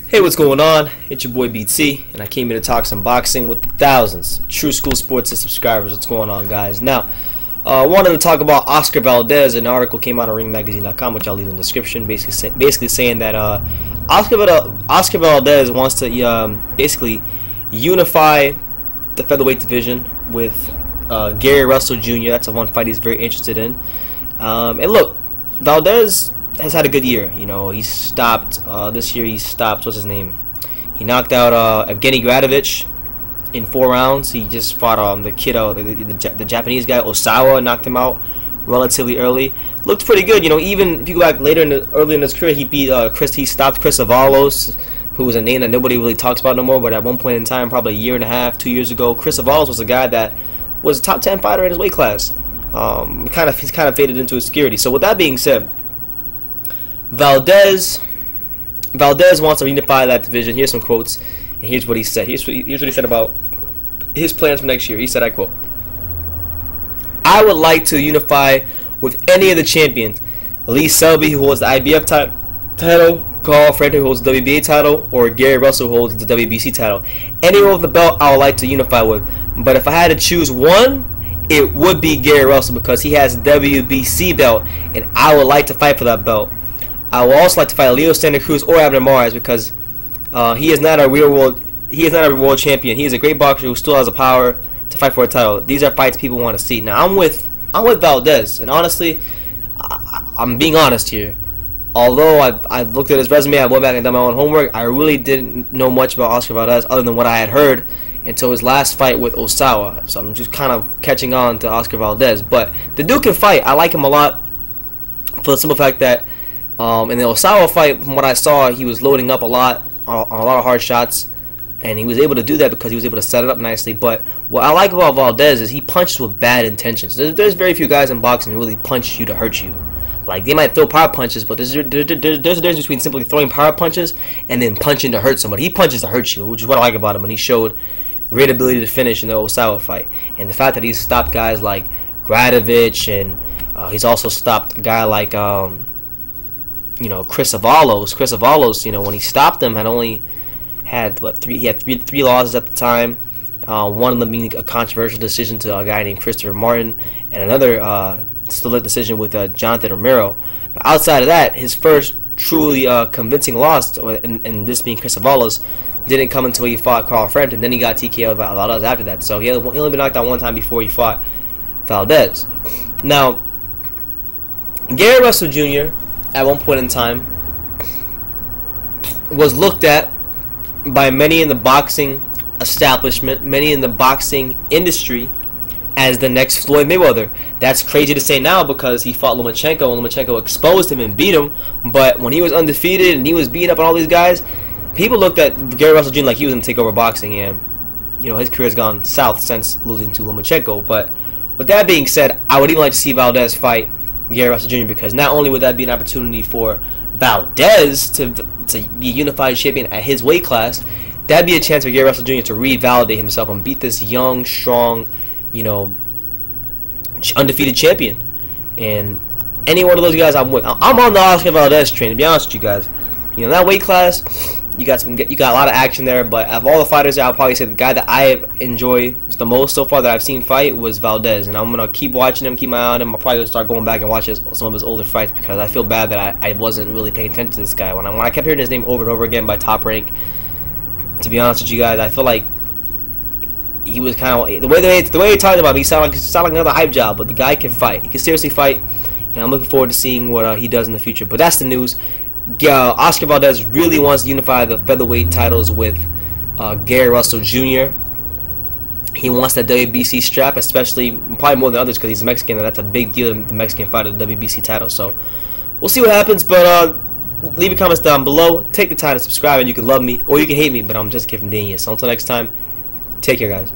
Hey, what's going on? It's your boy BT, and I came here to talk some boxing with the thousands True School Sports subscribers. What's going on, guys? Now, I wanted to talk about Oscar Valdez. An article came out on ringmagazine.com, which I'll leave in the description, basically saying that Oscar Valdez wants to basically unify the featherweight division with Gary Russell Jr. That's the one fight he's very interested in. And look, Valdez has had a good year. You know, he stopped this year. He stopped. What's his name? He knocked out Evgeny Gradovich in 4 rounds. He just fought the kid, the Japanese guy Osawa, knocked him out relatively early. Looked pretty good. You know, even if you go back later early in his career, he beat he stopped Chris Avalos, who was a name that nobody really talks about no more. But at one point in time, probably a year and a half, 2 years ago, Chris Avalos was a guy that was a top 10 fighter in his weight class. He's kind of faded into obscurity. So with that being said, Valdez wants to unify that division. Here's some quotes, and here's what he said. Here's what he said about his plans for next year. He said, I quote, "I would like to unify with any of the champions. Lee Selby, who holds the IBF title, Carl Frampton, who holds the WBA title, or Gary Russell, who holds the WBC title. Anyone with the belt I would like to unify with. But if I had to choose one, it would be Gary Russell because he has the WBC belt, and I would like to fight for that belt. I would also like to fight Leo Santa Cruz or Abner Mares because he is not a world champion. He is a great boxer who still has the power to fight for a title. These are fights people want to see." Now I'm with Valdez, and honestly, I'm being honest here. Although I've looked at his resume, I went back and done my own homework, I really didn't know much about Oscar Valdez other than what I had heard until his last fight with Osawa. So I'm just kind of catching on to Oscar Valdez. But the dude can fight. I like him a lot for the simple fact that in the Osawa fight, from what I saw, he was loading up a lot on a lot of hard shots, and he was able to do that because he was able to set it up nicely. But what I like about Valdez is he punches with bad intentions. There's very few guys in boxing who really punch you to hurt you. Like, they might throw power punches, but there's a difference between simply throwing power punches and then punching to hurt somebody. He punches to hurt you, which is what I like about him, and he showed great ability to finish in the Osawa fight. And the fact that he's stopped guys like Gradovich, and he's also stopped a guy like Chris Avalos. Chris Avalos, when he stopped him, had three losses at the time. One of them being a controversial decision to a guy named Christopher Martin, and another split decision with Jonathan Romero. But outside of that, his first truly convincing loss, and this being Chris Avalos, didn't come until he fought Carl Frampton. Then he got TKO'd by Valdez after that. So he only been knocked out one time before he fought Valdez. Now, Gary Russell Jr. at one point in time was looked at by many in the boxing establishment, many in the boxing industry, as the next Floyd Mayweather. That's crazy to say now because he fought Lomachenko, and Lomachenko exposed him and beat him. But when he was undefeated and he was beating up on all these guys, people looked at Gary Russell Jr. like he was going to take over boxing, and his career has gone south since losing to Lomachenko. But with that being said, I would even like to see Valdez fight Gary Russell Jr. because not only would that be an opportunity for Valdez to be unified champion at his weight class, that'd be a chance for Gary Russell Jr. to revalidate himself and beat this young, strong, undefeated champion. And any one of those guys, I'm with. I'm on the Oscar Valdez train, to be honest with you guys. That weight class, you got a lot of action there. But of all the fighters there, I'll probably say the guy that I enjoy the most so far that I've seen fight was Valdez, and I'm gonna keep watching him, keep my eye on him. I'll probably start going back and watch some of his older fights because I feel bad that I wasn't really paying attention to this guy when I kept hearing his name over and over again by Top Rank. To be honest with you guys, I feel like he was kind of the way he talked about him. He sounded like another hype job, but the guy can fight. He can seriously fight, and I'm looking forward to seeing what he does in the future. But that's the news. Oscar Valdez really wants to unify the featherweight titles with Gary Russell Jr. He wants that WBC strap, especially probably more than others because he's Mexican, and that's a big deal in the Mexican fight of the WBC title. So we'll see what happens. But leave your comments down below. Take the time to subscribe, and you can love me or you can hate me. But I'm just a kid from Daniel. So until next time, take care, guys.